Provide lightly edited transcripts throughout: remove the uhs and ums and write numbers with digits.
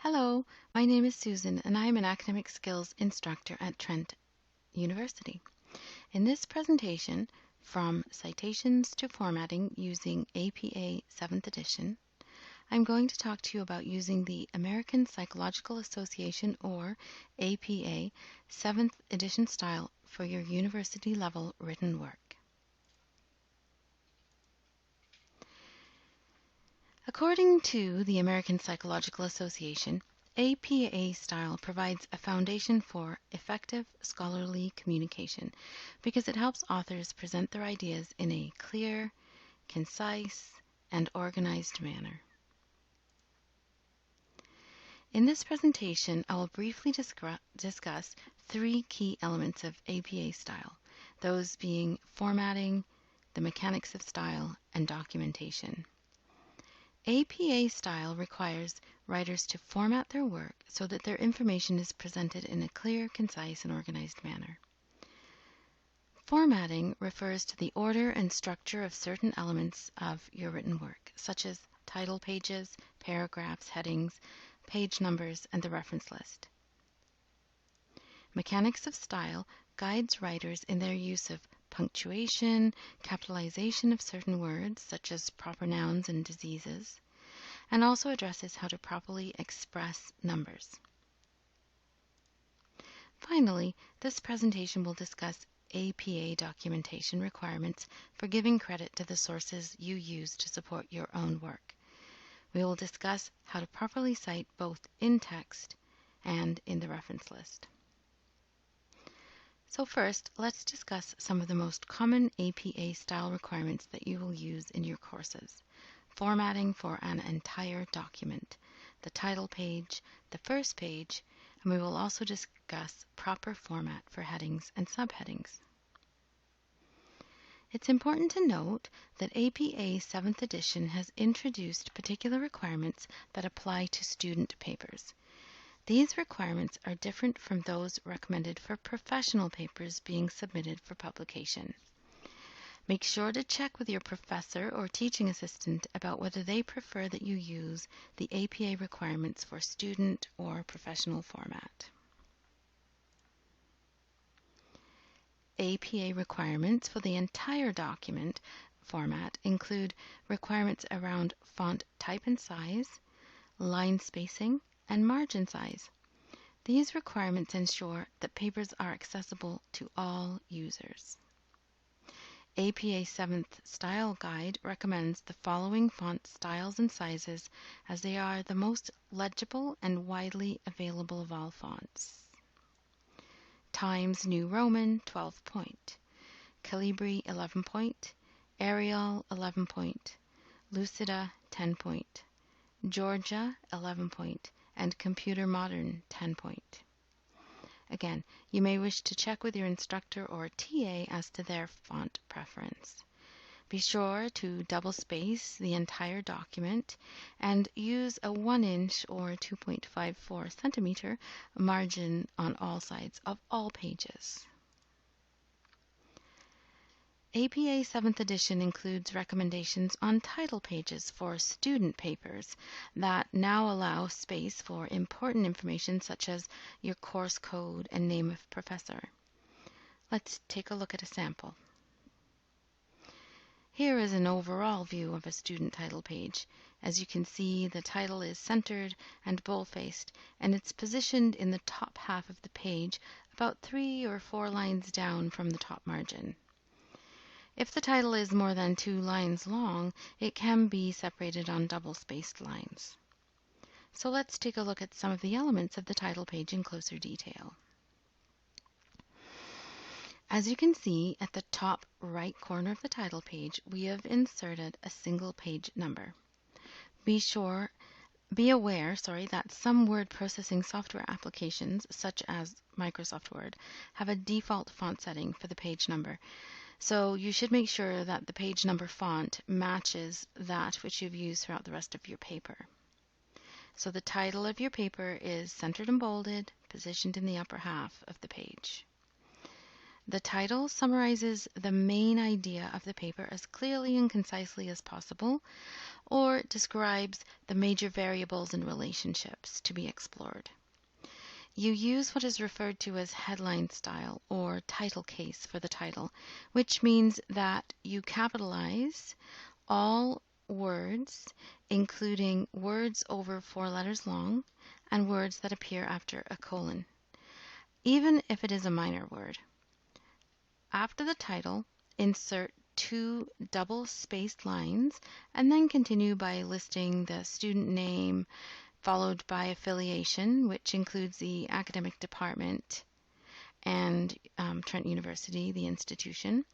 Hello, my name is Susan and I am an academic skills instructor at Trent University. In this presentation, From Citations to Formatting using APA 7th edition, I'm going to talk to you about using the American Psychological Association or APA 7th edition style for your university level written work. According to the American Psychological Association, APA style provides a foundation for effective scholarly communication because it helps authors present their ideas in a clear, concise, and organized manner. In this presentation, I will briefly discuss three key elements of APA style, those being formatting, the mechanics of style, and documentation. APA style requires writers to format their work so that their information is presented in a clear, concise, and organized manner. Formatting refers to the order and structure of certain elements of your written work, such as title pages, paragraphs, headings, page numbers, and the reference list. Mechanics of style guides writers in their use of punctuation, capitalization of certain words, such as proper nouns and diseases, and also addresses how to properly express numbers. Finally, this presentation will discuss APA documentation requirements for giving credit to the sources you use to support your own work. We will discuss how to properly cite both in text and in the reference list. So first, let's discuss some of the most common APA style requirements that you will use in your courses. Formatting for an entire document, the title page, the first page, and we will also discuss proper format for headings and subheadings. It's important to note that APA 7th edition has introduced particular requirements that apply to student papers. These requirements are different from those recommended for professional papers being submitted for publication. Make sure to check with your professor or teaching assistant about whether they prefer that you use the APA requirements for student or professional format. APA requirements for the entire document format include requirements around font type and size, line spacing, and margin size. These requirements ensure that papers are accessible to all users. APA 7th Style Guide recommends the following font styles and sizes as they are the most legible and widely available of all fonts. Times New Roman 12 point, Calibri 11 point, Arial 11 point, Lucida 10 point, Georgia 11 point, and Computer Modern 10 point. Again, you may wish to check with your instructor or TA as to their font preference. Be sure to double space the entire document and use a 1-inch or 2.54 centimeter margin on all sides of all pages. APA 7th edition includes recommendations on title pages for student papers that now allow space for important information such as your course code and name of professor. Let's take a look at a sample. Here is an overall view of a student title page. As you can see, the title is centered and bold-faced, and it's positioned in the top half of the page, about 3 or 4 lines down from the top margin. If the title is more than 2 lines long, it can be separated on double-spaced lines. So let's take a look at some of the elements of the title page in closer detail. As you can see at the top right corner of the title page, we have inserted a single page number. Be aware that some word processing software applications, such as Microsoft Word, have a default font setting for the page number. So you should make sure that the page number font matches that which you've used throughout the rest of your paper. So the title of your paper is centered and bolded, positioned in the upper half of the page. The title summarizes the main idea of the paper as clearly and concisely as possible, or describes the major variables and relationships to be explored. You use what is referred to as headline style or title case for the title, which means that you capitalize all words, including words over 4 letters long and words that appear after a colon, even if it is a minor word. After the title, insert 2 double-spaced lines and then continue by listing the student name, followed by affiliation, which includes the academic department and Trent University, the institution.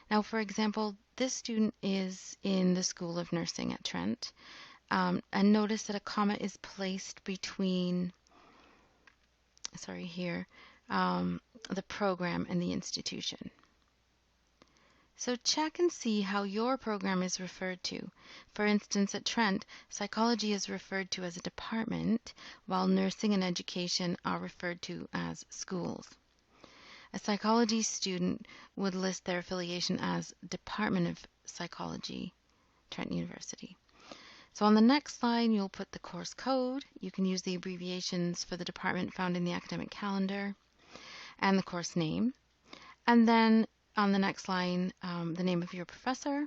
Now, for example, this student is in the School of Nursing at Trent, and notice that a comma is placed between, the program and the institution. So check and see how your program is referred to. For instance, at Trent, psychology is referred to as a department, while nursing and education are referred to as schools. A psychology student would list their affiliation as Department of Psychology, Trent University. So on the next slide, you'll put the course code. You can use the abbreviations for the department found in the academic calendar and the course name. And then on the next line, the name of your professor,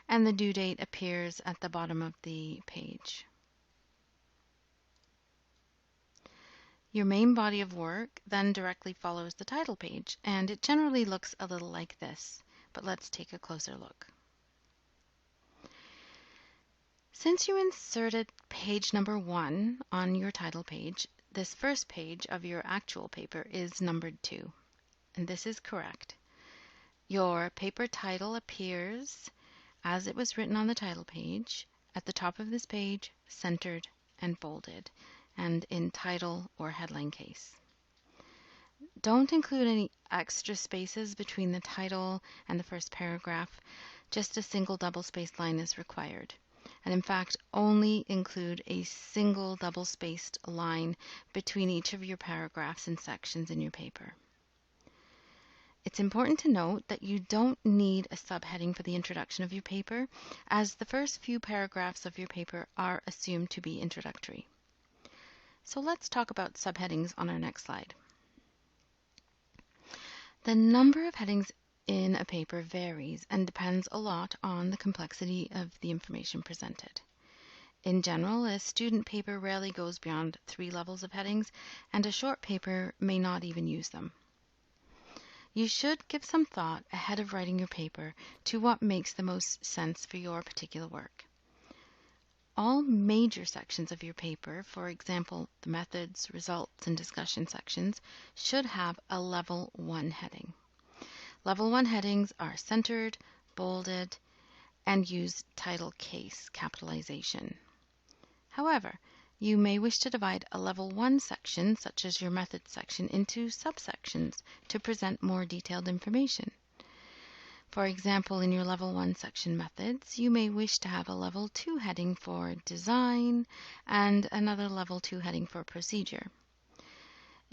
and the due date appears at the bottom of the page. Your main body of work then directly follows the title page, and it generally looks a little like this, but let's take a closer look. Since you inserted page number 1 on your title page, this first page of your actual paper is numbered 2, and this is correct. Your paper title appears as it was written on the title page, at the top of this page, centered and bolded, and in title or headline case. Don't include any extra spaces between the title and the first paragraph. Just a single double-spaced line is required. And in fact, only include a single double-spaced line between each of your paragraphs and sections in your paper. It's important to note that you don't need a subheading for the introduction of your paper, as the first few paragraphs of your paper are assumed to be introductory. So let's talk about subheadings on our next slide. The number of headings in a paper varies and depends a lot on the complexity of the information presented. In general, a student paper rarely goes beyond 3 levels of headings, and a short paper may not even use them. You should give some thought ahead of writing your paper to what makes the most sense for your particular work. All major sections of your paper, for example, the methods, results, and discussion sections, should have a Level 1 heading. Level 1 headings are centered, bolded, and use title case capitalization. However, you may wish to divide a Level 1 section, such as your methods section, into subsections to present more detailed information. For example, in your Level 1 section methods, you may wish to have a Level 2 heading for design and another Level 2 heading for procedure.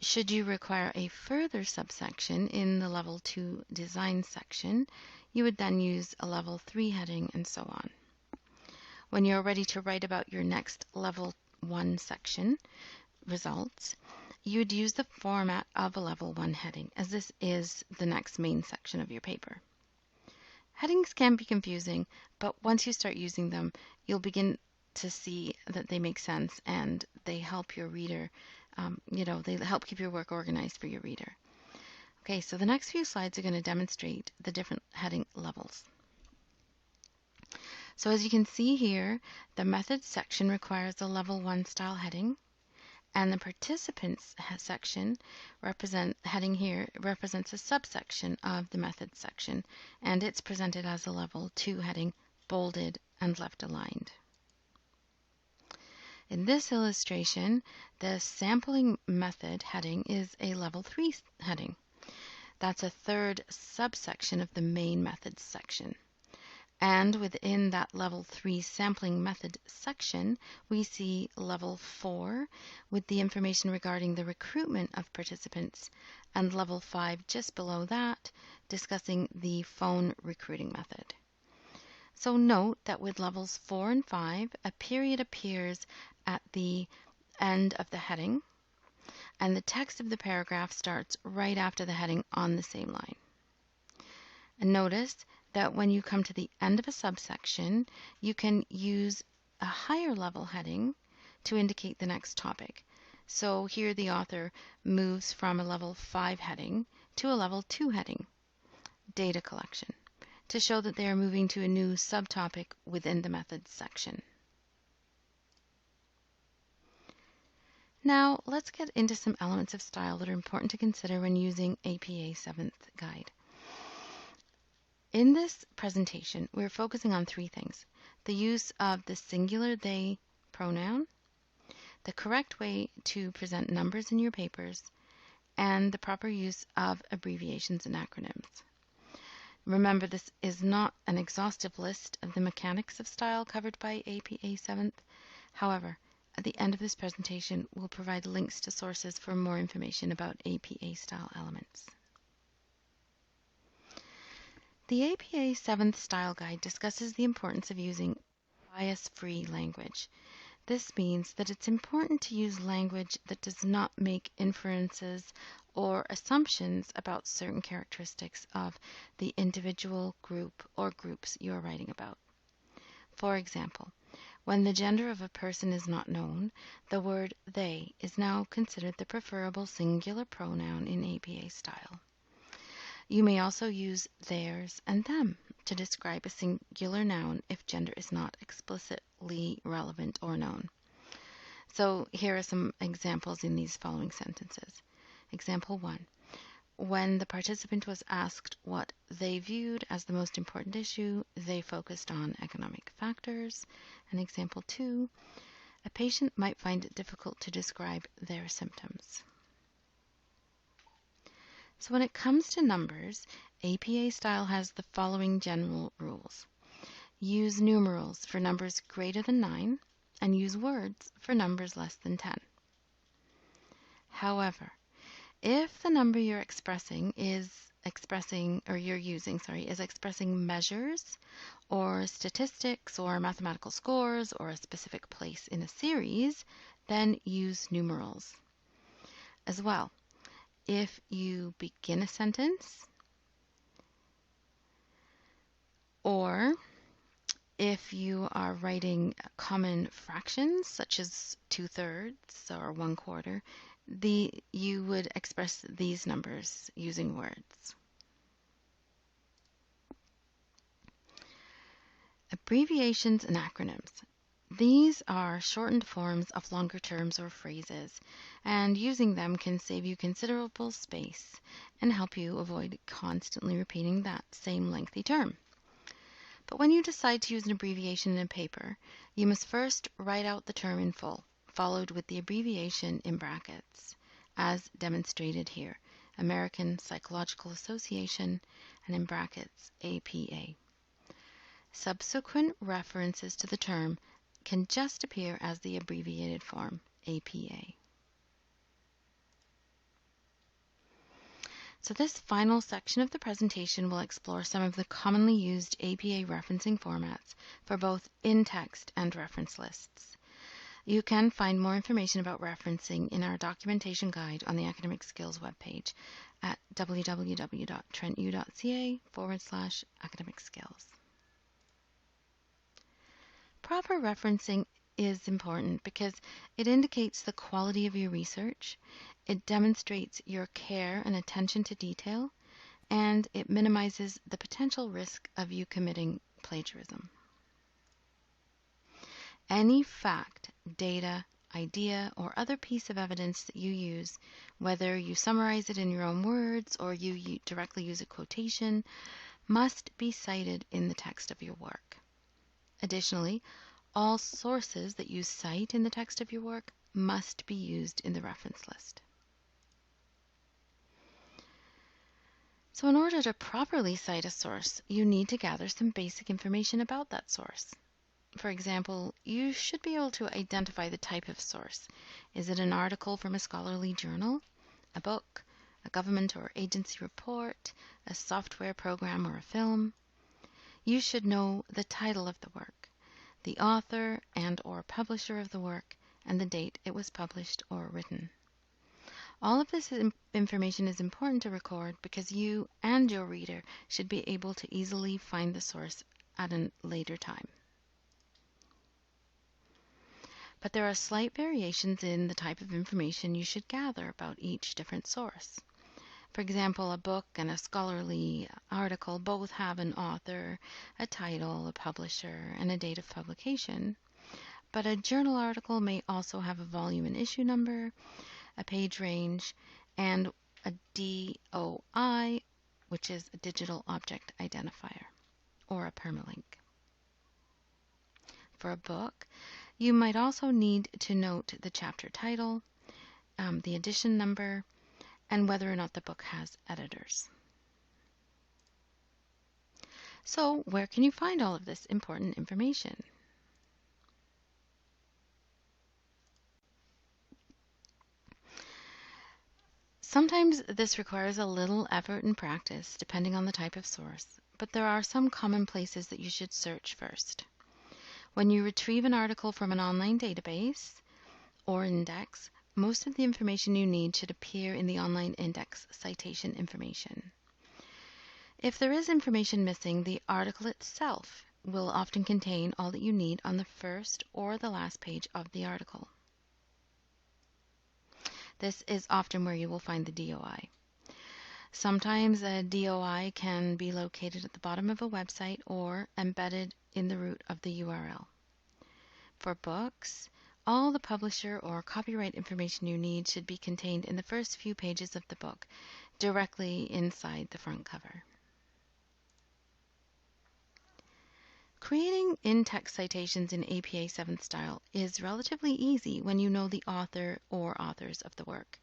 Should you require a further subsection in the Level 2 design section, you would then use a Level 3 heading and so on. When you're ready to write about your next Level 1 section, results, you would use the format of a Level 1 heading, as this is the next main section of your paper. Headings can be confusing, but once you start using them, you'll begin to see that they make sense and they help your reader, they help keep your work organized for your reader. Okay, so the next few slides are going to demonstrate the different heading levels. So as you can see here, the methods section requires a Level 1 style heading, and the participants section heading here represents a subsection of the methods section, and it's presented as a Level 2 heading, bolded and left aligned. In this illustration, the sampling method heading is a Level 3 heading. That's a third subsection of the main methods section. And within that Level 3 sampling method section, we see Level 4 with the information regarding the recruitment of participants, and Level 5 just below that, discussing the phone recruiting method. So note that with levels 4 and 5, a period appears at the end of the heading, and the text of the paragraph starts right after the heading on the same line. And notice that when you come to the end of a subsection, you can use a higher level heading to indicate the next topic. So here the author moves from a level 5 heading to a level 2 heading, data collection, to show that they are moving to a new subtopic within the methods section. Now let's get into some elements of style that are important to consider when using APA 7th Guide. In this presentation, we're focusing on three things: the use of the singular they pronoun, the correct way to present numbers in your papers, and the proper use of abbreviations and acronyms. Remember, this is not an exhaustive list of the mechanics of style covered by APA 7th. However, at the end of this presentation, we'll provide links to sources for more information about APA style elements. The APA 7th Style Guide discusses the importance of using bias-free language. This means that it's important to use language that does not make inferences or assumptions about certain characteristics of the individual group or groups you are writing about. For example, when the gender of a person is not known, the word they is now considered the preferable singular pronoun in APA style. You may also use theirs and them to describe a singular noun if gender is not explicitly relevant or known. So here are some examples in these following sentences. Example 1. When the participant was asked what they viewed as the most important issue, they focused on economic factors. And example 2. A patient might find it difficult to describe their symptoms. So when it comes to numbers, APA style has the following general rules. Use numerals for numbers greater than 9 and use words for numbers less than 10. However, if the number you're expressing measures or statistics or mathematical scores or a specific place in a series, then use numerals. As well, if you begin a sentence, or if you are writing common fractions such as 2/3 or 1/4, you would express these numbers using words. Abbreviations and acronyms. These are shortened forms of longer terms or phrases, and using them can save you considerable space and help you avoid constantly repeating that same lengthy term. But when you decide to use an abbreviation in a paper, you must first write out the term in full, followed with the abbreviation in brackets, as demonstrated here: American Psychological Association, and in brackets, APA. Subsequent references to the term can just appear as the abbreviated form, APA. So this final section of the presentation will explore some of the commonly used APA referencing formats for both in-text and reference lists. You can find more information about referencing in our documentation guide on the Academic Skills webpage at www.trentu.ca/academic skills. Proper referencing is important because it indicates the quality of your research, it demonstrates your care and attention to detail, and it minimizes the potential risk of you committing plagiarism. Any fact, data, idea, or other piece of evidence that you use, whether you summarize it in your own words or you directly use a quotation, must be cited in the text of your work. Additionally, all sources that you cite in the text of your work must be used in the reference list. So in order to properly cite a source, you need to gather some basic information about that source. For example, you should be able to identify the type of source. Is it an article from a scholarly journal, a book, a government or agency report, a software program, or a film? you should know the title of the work, the author and/or publisher of the work, and the date it was published or written. All of this information is important to record because you and your reader should be able to easily find the source at a later time. But there are slight variations in the type of information you should gather about each different source. For example, a book and a scholarly article both have an author, a title, a publisher, and a date of publication. But a journal article may also have a volume and issue number, a page range, and a DOI, which is a digital object identifier, or a permalink. For a book, you might also need to note the chapter title, the edition number, and whether or not the book has editors. So, where can you find all of this important information? Sometimes this requires a little effort and practice, depending on the type of source, but there are some common places that you should search first. When you retrieve an article from an online database or index, most of the information you need should appear in the online index citation information. If there is information missing, the article itself will often contain all that you need on the first or the last page of the article. This is often where you will find the DOI. Sometimes a DOI can be located at the bottom of a website or embedded in the root of the URL. For books, all the publisher or copyright information you need should be contained in the first few pages of the book, directly inside the front cover. Creating in-text citations in APA 7th style is relatively easy when you know the author or authors of the work.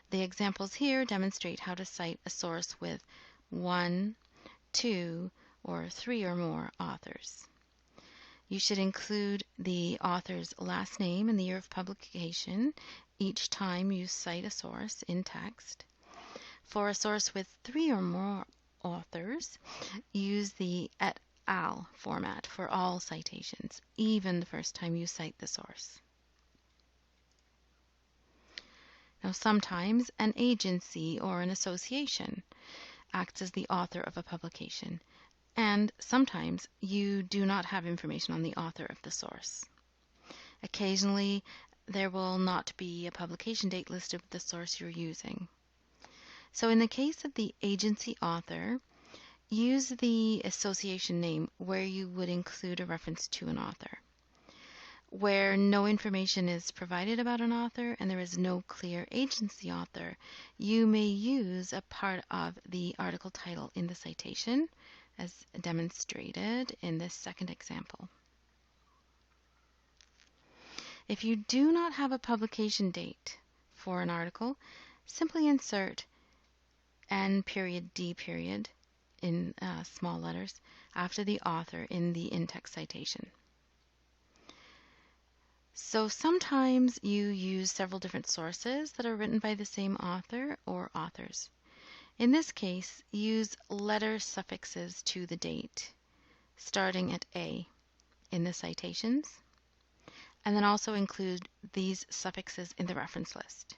The examples here demonstrate how to cite a source with 1, 2, or 3 or more authors. You should include the author's last name and the year of publication each time you cite a source in text. For a source with 3 or more authors, use the et al. Format for all citations, even the first time you cite the source. Now, sometimes an agency or an association acts as the author of a publication, and sometimes you do not have information on the author of the source. Occasionally, there will not be a publication date listed with the source you're using. So in the case of the agency author, use the association name where you would include a reference to an author. Where no information is provided about an author and there is no clear agency author, you may use a part of the article title in the citation, as demonstrated in this second example. If you do not have a publication date for an article, simply insert N period D period in small letters after the author in the in-text citation. So sometimes you use several different sources that are written by the same author or authors. In this case, use letter suffixes to the date, starting at A in the citations, and then also include these suffixes in the reference list.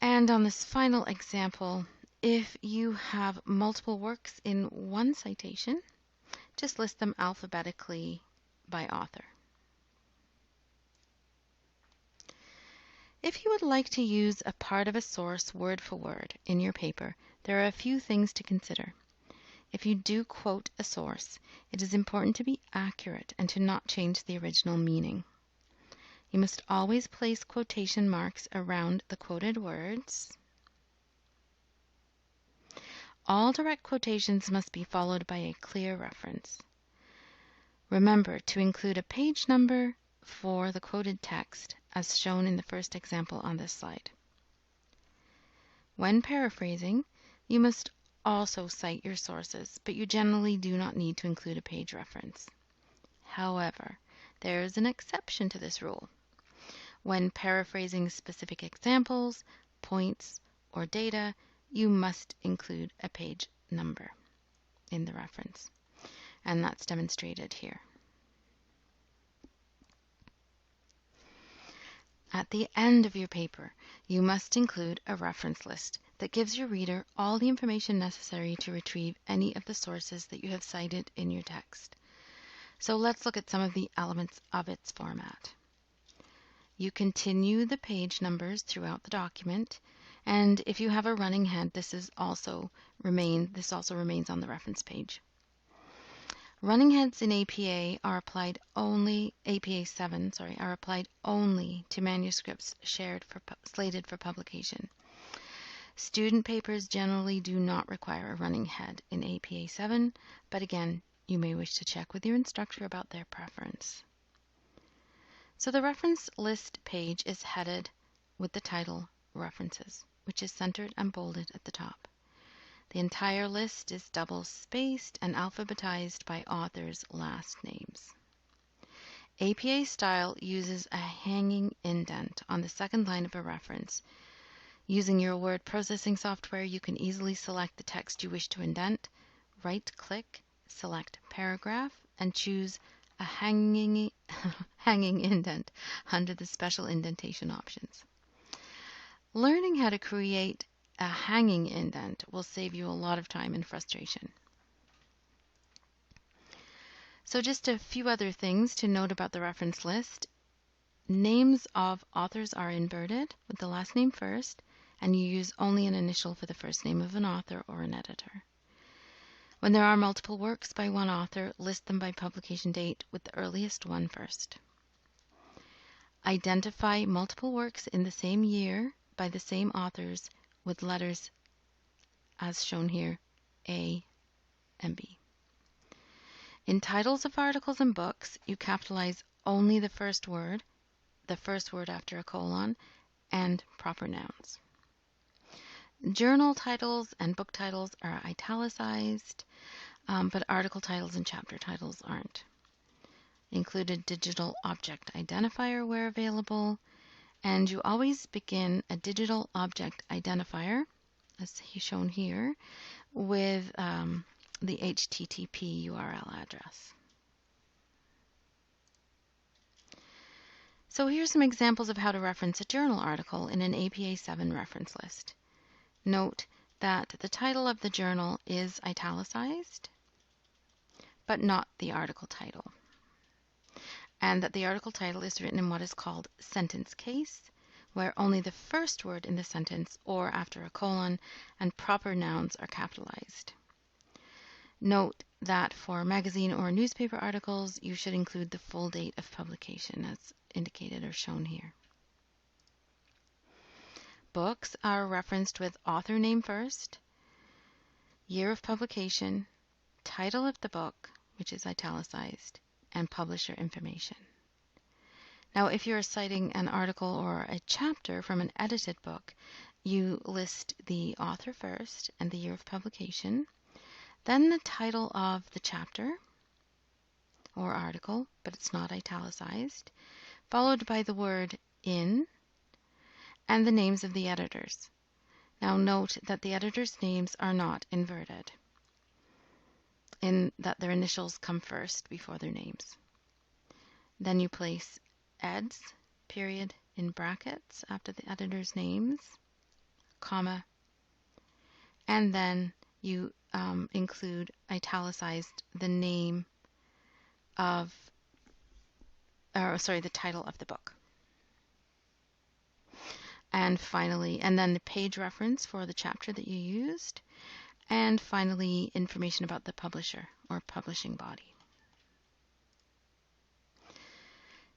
And on this final example, if you have multiple works in one citation, just list them alphabetically by author. If you would like to use a part of a source word for word in your paper, there are a few things to consider. If you do quote a source, it is important to be accurate and to not change the original meaning. You must always place quotation marks around the quoted words. All direct quotations must be followed by a clear reference. Remember to include a page number for the quoted text, as shown in the first example on this slide. When paraphrasing, you must also cite your sources, but you generally do not need to include a page reference. However, there is an exception to this rule. When paraphrasing specific examples, points, or data, you must include a page number. in the reference. And that's demonstrated here. At the end of your paper, you must include a reference list that gives your reader all the information necessary to retrieve any of the sources that you have cited in your text. So let's look at some of the elements of its format. You continue the page numbers throughout the document, and if you have a running head, this also remains on the reference page. Running heads in APA are applied only APA 7, are applied only to manuscripts slated for publication. Student papers generally do not require a running head in APA 7, but again, you may wish to check with your instructor about their preference. So the reference list page is headed with the title References, which is centered and bolded at the top. The entire list is double-spaced and alphabetized by authors' last names. APA style uses a hanging indent on the second line of a reference. Using your word processing software, you can easily select the text you wish to indent, right-click, select Paragraph, and choose a hanging indent under the special indentation options. Learning how to create a hanging indent will save you a lot of time and frustration. So just a few other things to note about the reference list. Names of authors are inverted with the last name first, and you use only an initial for the first name of an author or an editor. When there are multiple works by one author, list them by publication date with the earliest one first. Identify multiple works in the same year by the same authors with letters as shown here, A and B. In titles of articles and books, you capitalize only the first word after a colon, and proper nouns. Journal titles and book titles are italicized, but article titles and chapter titles aren't. Included digital object identifier where available, and you always begin a digital object identifier, as shown here, with the HTTP URL address. So here's some examples of how to reference a journal article in an APA 7 reference list. Note that the title of the journal is italicized, but not the article title. And that the article title is written in what is called sentence case, where only the first word in the sentence or after a colon and proper nouns are capitalized. Note that for magazine or newspaper articles, you should include the full date of publication as indicated or shown here. Books are referenced with author name first, year of publication, title of the book, which is italicized, and publisher information. Now, if you're citing an article or a chapter from an edited book, you list the author first and the year of publication, then the title of the chapter or article, but it's not italicized, followed by the word in, and the names of the editors. Now note that the editors' names are not inverted, in that their initials come first before their names. Then you place eds, period, in brackets after the editors' names, comma, and then you include italicized the name of, the title of the book. And finally, and then the page reference for the chapter that you used, and finally, information about the publisher or publishing body.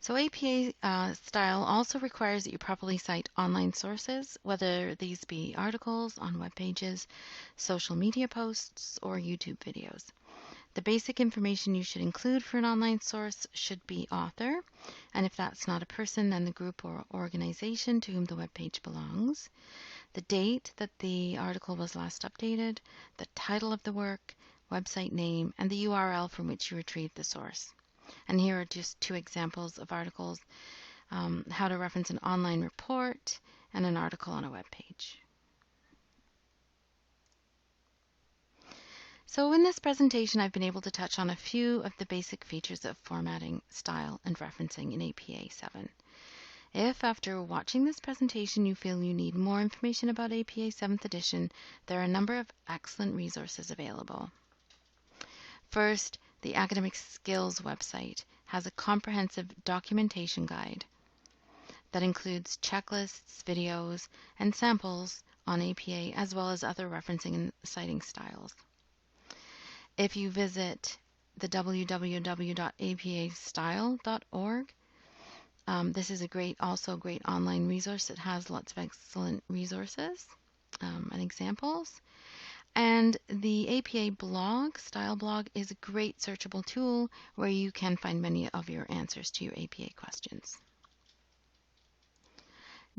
So APA style also requires that you properly cite online sources, whether these be articles on web pages, social media posts, or YouTube videos. The basic information you should include for an online source should be author, and if that's not a person, then the group or organization to whom the web page belongs, the date that the article was last updated, the title of the work, website name, and the URL from which you retrieved the source. And here are just two examples of articles, how to reference an online report and an article on a web page. So in this presentation, I've been able to touch on a few of the basic features of formatting, style, and referencing in APA 7. If after watching this presentation you feel you need more information about APA 7th edition, there are a number of excellent resources available. First, the Academic Skills website has a comprehensive documentation guide that includes checklists, videos, and samples on APA, as well as other referencing and citing styles. If you visit the www.apastyle.org, this is also a great online resource that has lots of excellent resources and examples. And the APA blog, Style blog, is a great searchable tool where you can find many of your answers to your APA questions.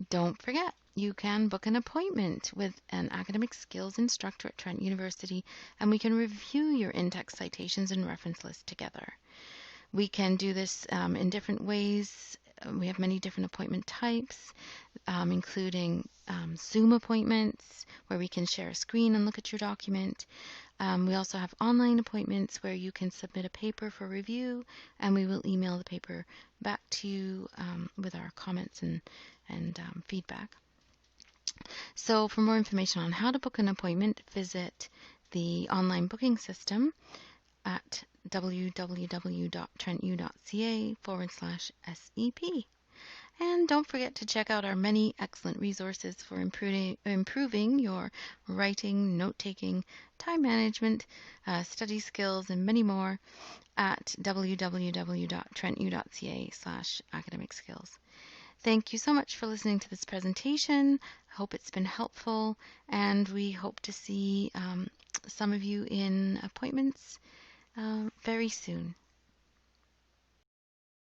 Don't forget, you can book an appointment with an academic skills instructor at Trent University, and we can review your in-text citations and reference lists together. We can do this in different ways. We have many different appointment types, including Zoom appointments, where we can share a screen and look at your document. We also have online appointments where you can submit a paper for review, and we will email the paper back to you with our comments and feedback. So for more information on how to book an appointment, visit the online booking system at www.trentu.ca/SEP. And don't forget to check out our many excellent resources for improving your writing, note-taking, time management, study skills, and many more at www.trentu.ca/academic skills. Thank you so much for listening to this presentation. I hope it's been helpful, and we hope to see some of you in appointments very soon.